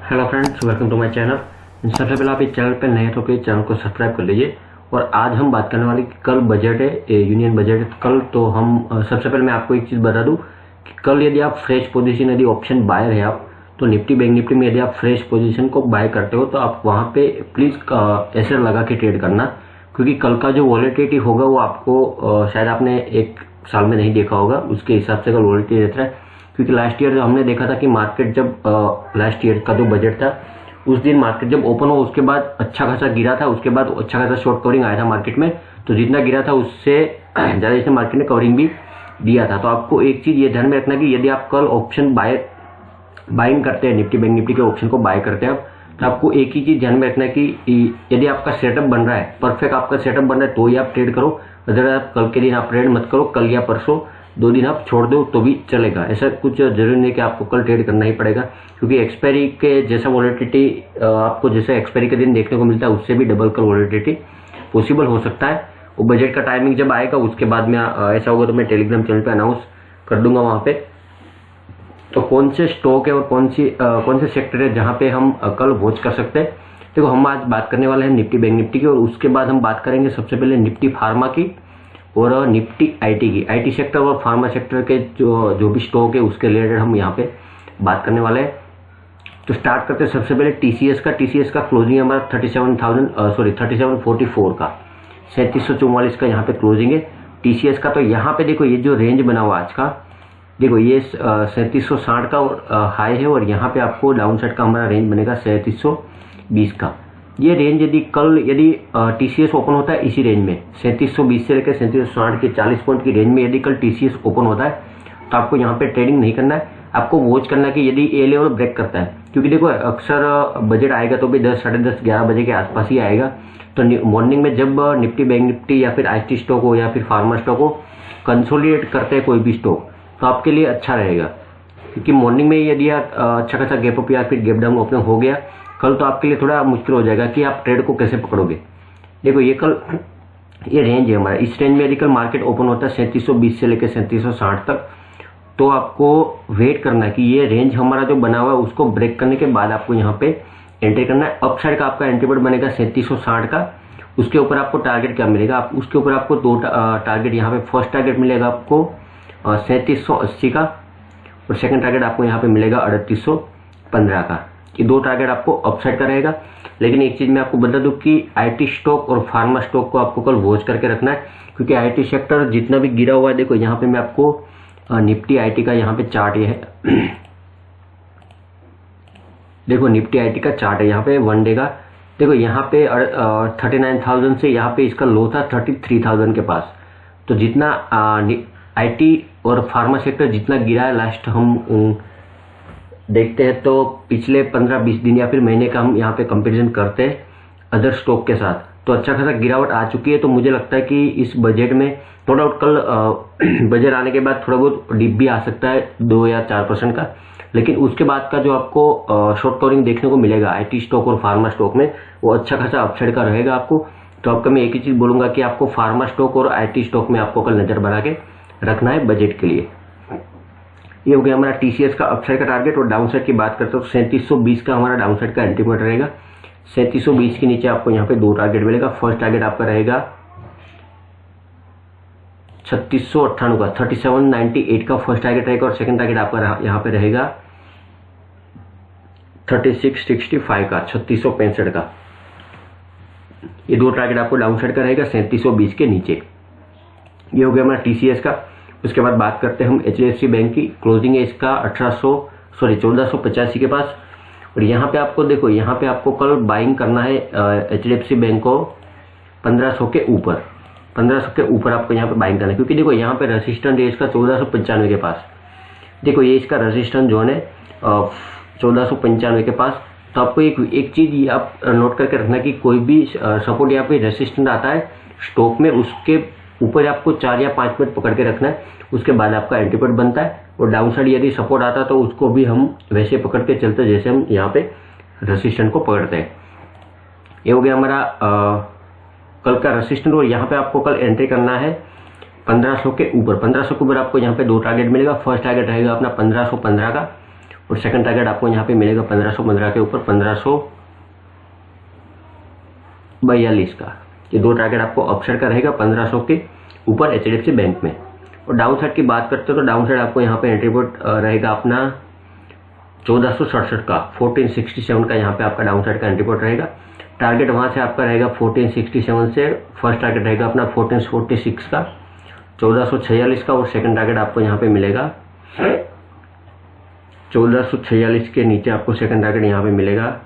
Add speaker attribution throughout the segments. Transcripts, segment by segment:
Speaker 1: Hello friends, welcome to my channel. सबसे पहले आप इस चैनल पर नए हो तो प्लीज चैनल को सब्सक्राइब कर लीजिए। और आज हम बात करने वाले कि कल बजट है, यूनियन बजट है। कल तो हम सबसे पहले मैं आपको एक चीज़ बता दूं कि कल यदि आप फ्रेश पोजीशन, यदि ऑप्शन बायर है आप, तो निफ्टी बैंक निफ्टी में यदि आप फ्रेश पोजीशन को बाय करते हो तो आप वहाँ पे प्लीज़ ऐसे लगा के ट्रेड करना, क्योंकि कल का जो वॉलेटिलिटी होगा वो आपको शायद आपने एक साल में नहीं देखा होगा, उसके हिसाब से कल वॉलेटिलिटी रहता है। क्योंकि लास्ट ईयर हमने देखा था कि मार्केट जब लास्ट ईयर का जो बजट था उस दिन मार्केट जब ओपन हुआ उसके बाद अच्छा खासा गिरा था, उसके बाद अच्छा खासा शॉर्ट कवरिंग आया था मार्केट में। तो जितना गिरा था उससे ज़्यादा इसने मार्केट ने कवरिंग भी दिया था। तो आपको एक चीज़ ये ध्यान में रखना कि यदि आप कल ऑप्शन बाइंग करते हैं, निफ्टी बैंक निफ्टी के ऑप्शन को बाय करते हैं आप, तो आपको एक ही चीज़ ध्यान में रखना है कि यदि आपका सेटअप बन रहा है, परफेक्ट आपका सेटअप बन रहा है तो ही आप ट्रेड करो। अगर आप कल के दिन आप ट्रेड मत करो, कल या परसों 2 दिन आप छोड़ दो तो भी चलेगा। ऐसा कुछ जरूरी नहीं कि आपको कल ट्रेड करना ही पड़ेगा, क्योंकि एक्सपायरी के जैसा वॉलेटिलिटी आपको जैसे एक्सपायरी के दिन देखने को मिलता है उससे भी डबल कल वॉलेटिलिटी पॉसिबल हो सकता है। वो बजट का टाइमिंग जब आएगा उसके बाद में ऐसा होगा तो मैं टेलीग्राम चैनल पे अनाउंस कर दूंगा वहाँ पे। तो कौन से स्टॉक है और कौन से सेक्टर है जहाँ पे हम कल वॉच कर सकते हैं। देखो, हम आज बात करने वाले हैं निफ्टी बैंक निफ्टी की, और उसके बाद हम बात करेंगे सबसे पहले निफ्टी फार्मा की और निफ्टी आईटी की। आईटी सेक्टर और फार्मा सेक्टर के जो भी स्टॉक है उसके रिलेटेड हम यहाँ पे बात करने वाले हैं। तो स्टार्ट करते हैं सबसे पहले टीसीएस का। टीसीएस का क्लोजिंग है हमारा 3744 का, 3744 का यहाँ पे क्लोजिंग है टीसीएस का। तो यहाँ पे देखो ये जो रेंज बना हुआ आज का, देखो ये 3760 का हाई है, और यहाँ पे आपको डाउन साइड का हमारा रेंज बनेगा 3720 का। ये रेंज यदि कल टीसीएस ओपन होता है इसी रेंज में 3720 से लेकर 3760 की 40 पॉइंट की रेंज में यदि कल टीसीएस ओपन होता है तो आपको यहाँ पे ट्रेडिंग नहीं करना है, आपको वॉच करना है कि यदि ए लेवल ब्रेक करता है। क्योंकि देखो अक्सर बजट आएगा तो भी 10, साढ़े 10, 11 बजे के आसपास ही आएगा। तो मॉर्निंग में जब निफ्टी बैंक निफ्टी या फिर आईटी स्टॉक हो या फिर फार्मा स्टॉक हो कंसोलिडेट करते हैं कोई भी स्टॉक, तो आपके लिए अच्छा रहेगा। क्योंकि मॉर्निंग में यदि अच्छा खासा गैप अप या फिर गैप डाउन ओपन हो गया कल, तो आपके लिए थोड़ा मुश्किल हो जाएगा कि आप ट्रेड को कैसे पकड़ोगे। देखो ये रेंज है हमारा, इस रेंज में यदि कल मार्केट ओपन होता है 3720 से लेकर 3760 तक, तो आपको वेट करना है कि ये रेंज हमारा जो बना हुआ है उसको ब्रेक करने के बाद आपको यहाँ पे एंट्री करना है। अपसाइड का आपका एंट्री पॉइंट बनेगा 3760 का। उसके ऊपर आपको टारगेट क्या मिलेगा, उसके ऊपर आपको 2 टारगेट, यहाँ पे फर्स्ट टारगेट मिलेगा आपको 3780 का, और सेकंड टारगेट आपको यहाँ पे मिलेगा 3815 का। ये 2 टारगेट आपको अपसाइड का रहेगा। लेकिन एक चीज मैं आपको बता दूं कि आईटी स्टॉक और फार्मा स्टॉक को आपको कल वॉच करके रखना है, क्योंकि आईटी सेक्टर जितना भी गिरा हुआ है, देखो यहाँ पे मैं आपको निफ्टी आईटी का यहाँ पे चार्ट ये है देखो निफ्टी आईटी का चार्ट है यहाँ पे 1 डे का। देखो यहाँ पे 39,000 से यहाँ पे इसका लो था 33,000 के पास। तो जितना आईटी और फार्मा सेक्टर जितना गिरा है लास्ट हम देखते हैं, तो पिछले 15-20 दिन या फिर महीने का हम यहाँ पे कंपैरिजन करते हैं अदर स्टॉक के साथ, तो अच्छा खासा गिरावट आ चुकी है। तो मुझे लगता है कि इस बजट में नो डाउट कल बजट आने के बाद थोड़ा बहुत डिप भी आ सकता है 2 या 4% का, लेकिन उसके बाद का जो आपको शॉर्ट कवरिंग देखने को मिलेगा आईटी स्टॉक और फार्मा स्टॉक में, वो अच्छा खासा अपसाइड का रहेगा आपको। तो आपका मैं एक ही चीज बोलूंगा कि आपको फार्मा स्टॉक और आईटी स्टॉक में आपको कल नजर बना के रखना है बजट के लिए। ये हो गया हमारा टीसीएस का अपसाइड का टारगेट। और डाउन साइड की बात करते हो 3720 का हमारा डाउन साइड का एंट्री पॉइंट रहेगा। 3720 के नीचे आपको यहाँ पे 2 टारगेट मिलेगा। फर्स्ट टारगेट आपका रहेगा 3698 का, 3798 का फर्स्ट टारगेट रहेगा, और सेकंड टारगेट आपका यहाँ पे रहेगा 3665 का, 3665 का। ये 2 टारगेट आपको डाउन साइड का रहेगा 3720 के नीचे। ये हो गया हमारा टीसीएस का। उसके बाद बात करते हैं हम एचडीएफसी बैंक की। क्लोजिंग है इसका 1485 के पास, और यहाँ पे आपको देखो यहाँ पे आपको कल बाइंग करना है एचडीएफसी बैंक को 1500 के ऊपर, 1500 के ऊपर आपको यहाँ पे बाइंग करना है। क्योंकि देखो यहाँ पे रेजिस्टेंस है इसका 1495 के पास। देखो ये इसका रेजिस्टेंस जोन है 1495 के पास। तो आपको एक चीज आप नोट करके रखना कि कोई भी सपोर्ट या फिर रेजिस्टेंस आता है स्टॉक में, उसके ऊपर आपको 4 या 5 मिनट पकड़ के रखना है, उसके बाद आपका एंट्री पॉइंट बनता है। और डाउन साइड यदि सपोर्ट आता है तो उसको भी हम वैसे पकड़ के चलते हैं जैसे हम यहाँ पे रेजिस्टेंस को पकड़ते हैं। ये हो गया हमारा कल का रेजिस्टेंस, और यहाँ पे आपको कल एंट्री करना है 1500 के ऊपर। 1500 के ऊपर आपको यहाँ पे 2 टारगेट मिलेगा। फर्स्ट टारगेट रहेगा अपना 1515 का, और सेकंड टारगेट आपको यहाँ पे मिलेगा 1515 के ऊपर 1542 का। ये दो टारगेट आपको अपसाइड का रहेगा 1500 के ऊपर HDFC बैंक में। और डाउन साइड की बात करते हो तो डाउन साइड आपको यहाँ पे एंट्री पॉइंट रहेगा अपना 1467 का, 1467 का यहाँ पे आपका डाउन साइड का एंट्री पॉइंट रहेगा। टारगेट वहां से आपका रहेगा 1467 से, फर्स्ट टारगेट रहेगा अपना 1446 का, 1446 का। और सेकंड टारगेट आपको यहाँ पे मिलेगा 1446 के नीचे आपको सेकंड टारगेट यहाँ पे मिलेगा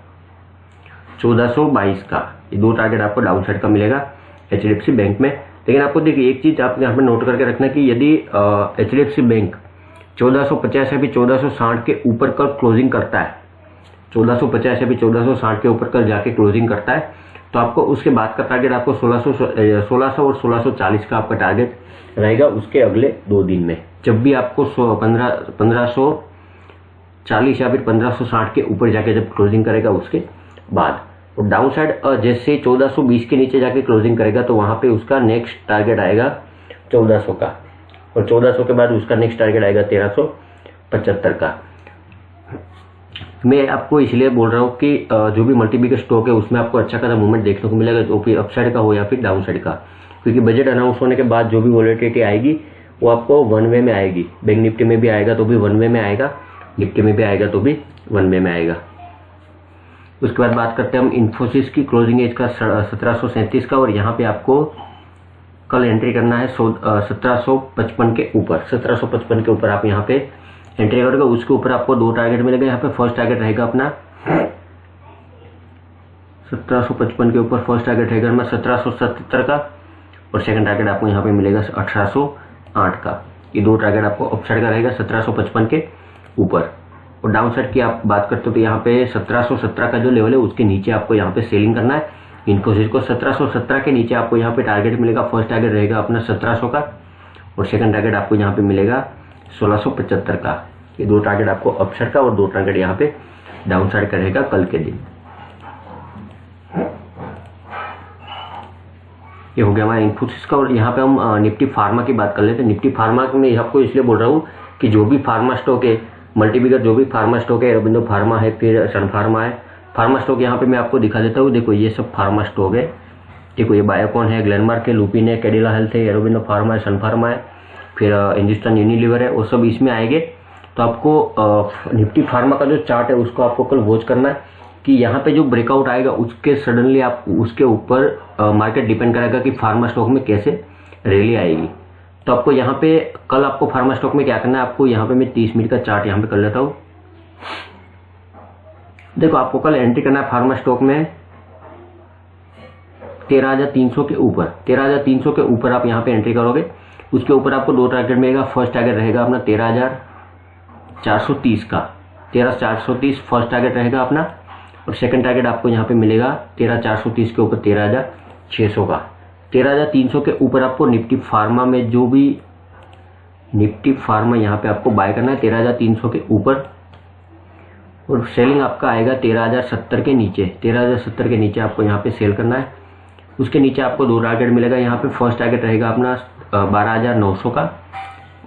Speaker 1: 1422 का। ये दो टारगेट आपको डाउन साइड का मिलेगा HDFC बैंक में। लेकिन आपको देखिए एक चीज आप यहाँ पे नोट करके रखना कि यदि HDFC बैंक 1450 या फिर 1460 के ऊपर कल क्लोजिंग करता है, 1450 या फिर 1460 के ऊपर कल जाके क्लोजिंग करता है, तो आपको उसके बाद का टारगेट आपको 1600 और 1640 का आपका टारगेट रहेगा उसके अगले 2 दिन में। जब भी आपको 1540 या फिर 1560 के ऊपर जाके जब क्लोजिंग करेगा उसके बाद। और डाउन साइड जैसे 1420 के नीचे जाके क्लोजिंग करेगा तो वहां पे उसका नेक्स्ट टारगेट आएगा 1400 का, और 1400 के बाद उसका नेक्स्ट टारगेट आएगा 1375 का। मैं आपको इसलिए बोल रहा हूँ कि जो भी मल्टी बिग स्टॉक है उसमें आपको अच्छा खासा मूवमेंट देखने को मिलेगा, जो फिर अपसाइड का हो या फिर डाउन साइड का, क्योंकि बजट अनाउंस होने के बाद जो भी वॉलेटिलिटी आएगी वो आपको वन वे में आएगी। बैंक निफ्टी में भी आएगा तो भी वन वे में आएगा, निफ्टी में भी आएगा तो भी वन वे में आएगा। उसके बाद बात करते हैं हम इन्फोसिस की। क्लोजिंग एज का 1737 का, और यहाँ पे आपको कल एंट्री करना है 1755 के ऊपर। 1755 के ऊपर आप यहाँ पे एंट्री करोगे, उसके ऊपर आपको दो टारगेट मिलेगा। यहाँ पे फर्स्ट टारगेट रहेगा अपना 1755 के ऊपर फर्स्ट टारगेट रहेगा अपना 1777 का, और सेकंड टारगेट आपको यहाँ पे मिलेगा 1808 का। ये दो टारगेट आपको अपसाइड का रहेगा 1755 के ऊपर। और डाउन साइड की आप बात करते हो तो यहाँ पे 1717 का जो लेवल है उसके नीचे आपको यहाँ पे सेलिंग करना है इन्फोसिस को। 1717 के नीचे आपको यहाँ पे टारगेट मिलेगा, फर्स्ट टारगेट रहेगा अपना 1700 का, और सेकंड टारगेट आपको यहाँ पे मिलेगा 1675 का। ये दो टारगेट आपको अपसाइड का और दो टारगेट यहाँ पे डाउन साइड का रहेगा कल के दिन। ये हो गया हमारा इन्फोसिस का। और यहाँ पे हम निफ्टी फार्मा की बात कर लेते हैं। निफ्टी फार्मा में आपको इसलिए बोल रहा हूँ कि जो भी फार्मा स्टॉक है, मल्टीबिगर जो भी फार्मा स्टॉक है, अरबिंदो फार्मा है, फिर सन फार्मा है, फार्मा स्टॉक यहाँ पे मैं आपको दिखा देता हूँ। देखो ये सब फार्मा स्टॉक है, देखो ये बायोकॉन है, ग्लेनमार्क है, लुपिन है, कैडिला हेल्थ है, अरबिंदो फार्मा है, सन फार्मा है, फिर हिंदुस्तान यूनिलीवर है, वो सब इसमें आएंगे। तो आपको निफ्टी फार्मा का जो चार्ट है उसको आपको कल वॉच करना है कि यहाँ पे जो ब्रेकआउट आएगा उसके सडनली आप उसके ऊपर मार्केट डिपेंड करेगा कि फार्मा स्टॉक में कैसे रैली आएगी। तो आपको यहाँ पे कल आपको फार्मा स्टॉक में क्या करना है, आपको यहाँ पे मैं 30 मिनट का चार्ट यहाँ पे कर लेता हूँ। देखो आपको कल एंट्री करना है फार्मा स्टॉक में 13,300 के ऊपर। 13,300 के ऊपर आप यहाँ पे एंट्री करोगे, उसके ऊपर आपको दो टारगेट मिलेगा। फर्स्ट टारगेट रहेगा अपना 13,430 का, 13,430 फर्स्ट टारगेट रहेगा अपना, और सेकंड टारगेट आपको यहाँ पे मिलेगा 13,430 के ऊपर 13,600 का। 13,300 के ऊपर आपको निफ्टी फार्मा में जो भी निफ्टी फार्मा यहाँ पे आपको बाय करना है 13,300 के ऊपर, और सेलिंग आपका आएगा 13,070 के नीचे। 13,070 के नीचे आपको यहाँ पे सेल करना है। उसके नीचे आपको दो टारगेट मिलेगा। यहाँ पे फर्स्ट टारगेट रहेगा अपना 12,900 का,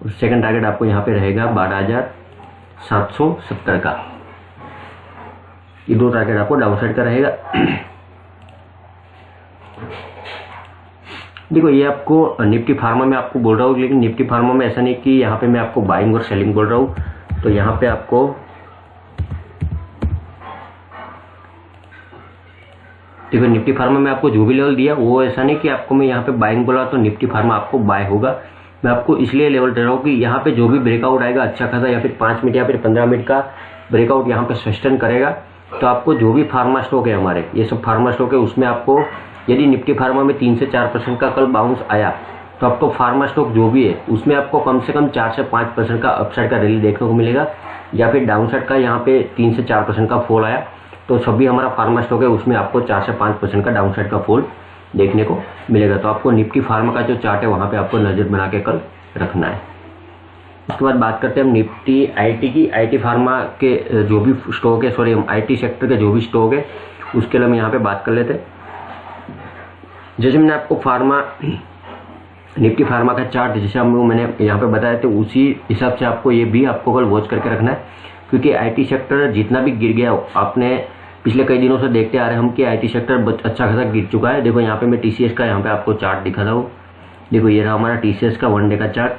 Speaker 1: और सेकंड टारगेट आपको यहाँ पे रहेगा 12,770 का। ये दो टारगेट आपको डाउन साइड का रहेगा। देखो ये आपको निफ्टी फार्मा में आपको बोल रहा हूँ, लेकिन निफ्टी फार्मा में ऐसा नहीं कि यहाँ पे मैं आपको बाइंग और सेलिंग बोल रहा हूँ। तो यहाँ पे आपको देखो निफ्टी फार्मा में आपको जो भी लेवल दिया वो ऐसा नहीं कि आपको मैं यहाँ पे बाइंग बोला तो निफ्टी फार्मा आपको बाय होगा। मैं आपको इसलिए लेवल दे रहा हूँ कि यहाँ पे जो भी ब्रेकआउट आएगा अच्छा खासा, या फिर 5 मिनट या फिर 15 मिनट का ब्रेकआउट यहाँ पे सस्टेन करेगा, तो आपको जो भी फार्मा स्टॉक है हमारे, ये सब फार्मा स्टॉक है, उसमें आपको यदि निफ्टी फार्मा में 3 से 4% का कल बाउंस आया तो आपको फार्मा स्टॉक जो भी है उसमें आपको कम से कम 4 से 5% का अपसाइड का रैली देखने को मिलेगा, या फिर डाउन साइड का यहाँ पे 3 से 4% का फॉल आया तो सभी हमारा फार्मा स्टॉक है उसमें आपको 4 से 5% का डाउन साइड का फॉल देखने को मिलेगा। तो आपको निफ्टी फार्मा का जो चार्ट है वहां पे आपको नजर बना के कल रखना है। उसके बाद बात करते हैं हम निफ्टी आईटी की। आईटी फार्मा के जो भी स्टॉक है, सॉरी हम आईटी सेक्टर के जो भी स्टॉक है उसके लिए हम यहाँ पे बात कर लेते हैं। जैसे मैंने आपको फार्मा निफ्टी फार्मा का चार्ट जैसे हम लोग मैंने यहाँ पे बताया तो उसी हिसाब से आपको ये भी आपको कल वॉच करके रखना है। क्योंकि आईटी सेक्टर जितना भी गिर गया, आपने पिछले कई दिनों से देखते आ रहे हैं हम कि आईटी सेक्टर अच्छा खासा गिर चुका है। देखो यहाँ पे मैं टीसीएस का यहाँ पे आपको चार्ट दिखा रहा हूँ। देखो ये रहा हमारा टीसीएस का 1 डे का चार्ट।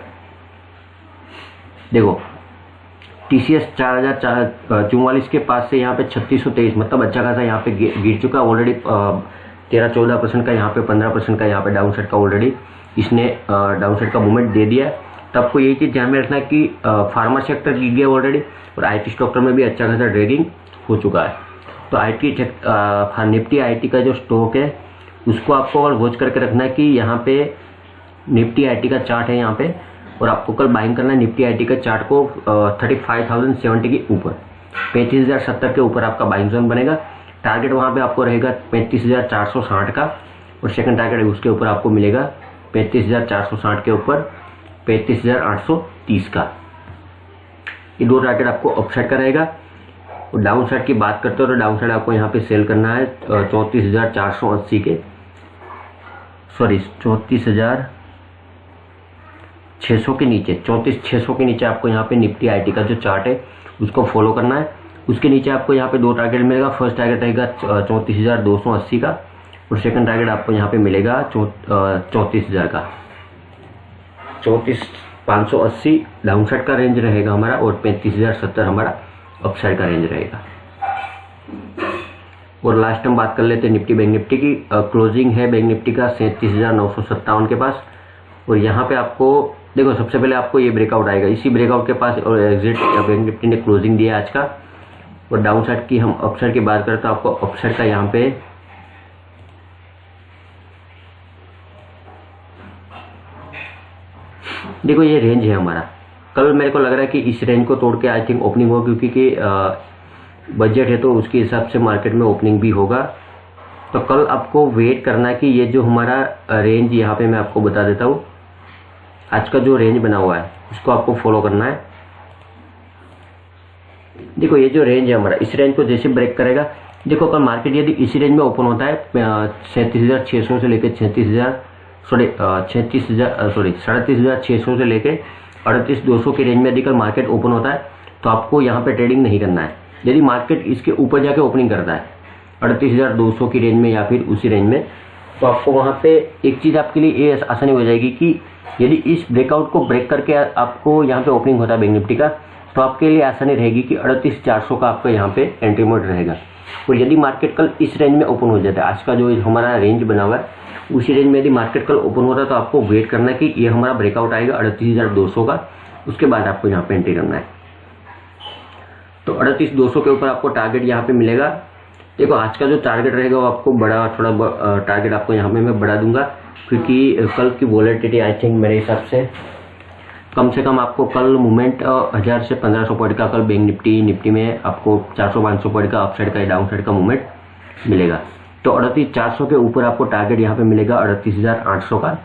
Speaker 1: देखो टीसीएस 4044 के पास से यहाँ पे 3623, मतलब अच्छा खासा यहाँ पे गिर चुका है ऑलरेडी। 13-14% का यहाँ पे 15% का यहाँ पे डाउन साइड का ऑलरेडी इसने डाउन साइड का मूवमेंट दे दिया है। तो आपको यही चीज़ ध्यान में रखना है कि फार्मा सेक्टर गिर गया ऑलरेडी और आईटी सेक्टर में भी अच्छा खासा ट्रेडिंग हो चुका है। तो निफ्टी आईटी का जो स्टॉक है उसको आपको और वॉच करके रखना है कि यहाँ पे निफ्टी आईटी का चार्ट है यहाँ पे, और आपको कल बाइंग करना है निफ्टी आईटी का चार्ट को 35,070 के ऊपर, 35,070 के ऊपर आपका बाइंग जोन बनेगा। टारगेट वहाँ पे आपको रहेगा 35,460 का, और सेकंड टारगेट उसके ऊपर आपको मिलेगा 35,460 के ऊपर 35,830 का। ये 2 टारगेट आपको अपसाइड का रहेगा। और डाउन साइड की बात करते हो तो डाउन साइड आपको यहाँ पे सेल करना है 34,480 के, सॉरी 34,600 के नीचे, 34,600 के नीचे आपको यहाँ पे निफ्टी आईटी का जो चार्ट है उसको फॉलो करना है। उसके नीचे आपको यहाँ पे 2 टारगेट मिलेगा। फर्स्ट टारगेट रहेगा 34,280 का, और सेकंड टारगेट आपको यहाँ पे मिलेगा 34,000 का। 34,580 डाउन साइड का रेंज रहेगा हमारा, और 35,070 हमारा अपसाइड का रेंज रहेगा। और लास्ट हम बात कर लेते हैं निफ्टी बैंक निफ्टी की। क्लोजिंग है बैंक निफ्टी का 37,957 के पास, और यहाँ पे आपको देखो सबसे पहले आपको ये ब्रेकआउट आएगा, इसी ब्रेकआउट के पास और एग्जिट बैंक निफ्टी ने क्लोजिंग दिया आज का। और डाउन साइड की हम अपसाइड की बात करते हैं, आपको अपसाइड का यहाँ पे देखो ये रेंज है हमारा। कल मेरे को लग रहा है कि इस रेंज को तोड़ के आई थिंक ओपनिंग हो, क्योंकि बजट है तो उसके हिसाब से मार्केट में ओपनिंग भी होगा। तो कल आपको वेट करना है कि ये जो हमारा रेंज यहाँ पे मैं आपको बता देता हूँ, आज का जो रेंज बना हुआ है उसको आपको फॉलो करना है। देखो ये जो रेंज है हमारा, इस रेंज को जैसे ब्रेक करेगा, देखो कल मार्केट यदि इसी रेंज में ओपन होता है 37,600 से लेकर 37,600 से लेकर 38,200 की रेंज में यदि कल मार्केट ओपन होता है तो आपको यहाँ पे ट्रेडिंग नहीं करना है। यदि मार्केट इसके ऊपर जाके ओपनिंग करता है 38,200 की रेंज में या फिर उसी रेंज में, तो आपको वहाँ पे एक चीज़ आपके लिए ये आसानी हो जाएगी कि यदि इस ब्रेकआउट को ब्रेक करके आपको यहाँ पे ओपनिंग होता है बैंक निफ्टी का, तो आपके लिए आसानी रहेगी कि 38,400 का आपका यहाँ पे एंट्री मोड रहेगा। और यदि मार्केट कल इस रेंज में ओपन हो जाता है, आज का जो हमारा रेंज बना हुआ है उसी रेंज में यदि मार्केट कल ओपन होता है, तो आपको वेट करना है कि ये हमारा ब्रेकआउट आएगा 38,200 का, उसके बाद आपको यहाँ पे एंट्री करना है। तो 38,200 के ऊपर आपको टारगेट यहाँ पे मिलेगा। देखो आज का जो टारगेट रहेगा वो आपको बड़ा, थोड़ा टारगेट आपको यहाँ पे मैं बढ़ा दूंगा, क्योंकि कल की वॉलेटिलिटी आई थिंक मेरे हिसाब से कम आपको कल मूवमेंट 1000 से 1500 पॉइंट का कल बैंक निफ्टी में आपको 400-500 पॉइंट का अपसाइड का डाउन साइड का मूवमेंट मिलेगा। तो 38,400 के ऊपर आपको टारगेट यहाँ पे मिलेगा 38,800 का,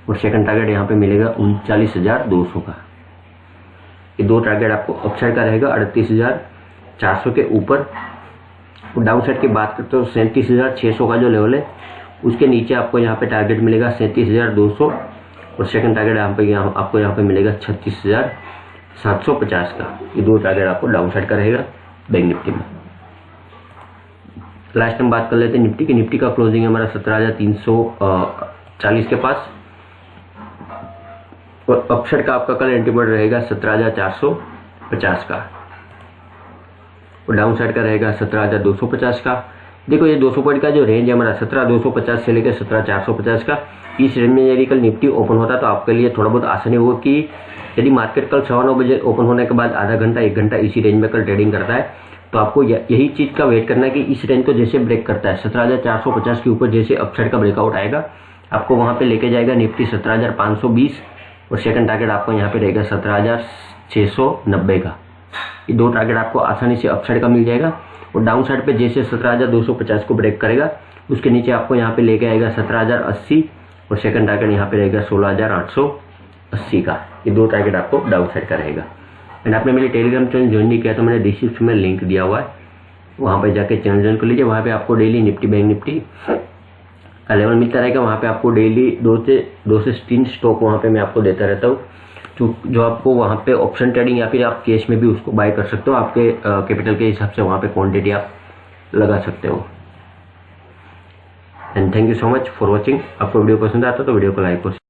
Speaker 1: और सेकंड टारगेट यहाँ पे मिलेगा 39,200 का। ये 2 टारगेट आपको अपसाइड का रहेगा 38,400 के ऊपर। और डाउन साइड की बात करते हो 37,600 का जो लेवल है उसके नीचे आपको यहाँ पे टारगेट मिलेगा 37,200, और सेकंड टारगेट आपको यहाँ पे मिलेगा 36,750 का। ये 2 टारगेट आपको डाउन साइड का रहेगा बैंक निफ्टी में। लास्ट टाइम बात कर लेते हैं निफ्टी की। निफ्टी का क्लोजिंग है हमारा 17,340 के पास, और अपसाइड का आपका कल एंट्री मोड रहेगा 17,450 का, और डाउन साइड का रहेगा 17,250 का। देखो ये 200 पॉइंट का जो रेंज है हमारा 17,250 से लेकर 17,450 का, इस रेंज में यदि कल निफ्टी ओपन होता तो आपके लिए थोड़ा बहुत आसानी होगा कि यदि मार्केट कल 9:15 बजे ओपन होने के बाद आधा घंटा 1 घंटा इसी रेंज में कल ट्रेडिंग करता है, तो आपको यही चीज़ का वेट करना है कि इस रेंज को जैसे ब्रेक करता है 17,450 के ऊपर जैसे अपसाइड का ब्रेकआउट आएगा, आपको वहाँ पे लेके जाएगा निफ्टी 17,520, और सेकंड टारगेट आपको यहाँ पे रहेगा 17,690 का। ये 2 टारगेट आपको आसानी से अपसाइड का मिल जाएगा। और डाउन साइड पे जैसे 17,250 को ब्रेक करेगा उसके नीचे आपको यहाँ पे लेके आएगा 17,080, और सेकंड टारगेट यहाँ पे रहेगा 16,880 का। ये 2 टारगेट आपको डाउन साइड का रहेगा। एंड आपने मेरे टेलीग्राम चैनल ज्वाइन नहीं किया तो मैंने डिस्क्रिप्शन में लिंक दिया हुआ है, वहाँ पे जाके चैनल ज्वाइन कर लीजिए। वहाँ पे आपको डेली निफ्टी बैंक निफ्टी का लेवल मिलता रहेगा। वहाँ पे आपको डेली 2 से 3 स्टॉक वहाँ पे मैं आपको देता रहता हूँ। जो आपको वहाँ पे ऑप्शन ट्रेडिंग या फिर आप कैश में भी उसको बाय कर सकते हो, आपके कैपिटल के हिसाब से वहाँ पे क्वांटिटी आप लगा सकते हो। And thank you so much for watching. आपको वीडियो पसंद आता तो वीडियो को लाइक और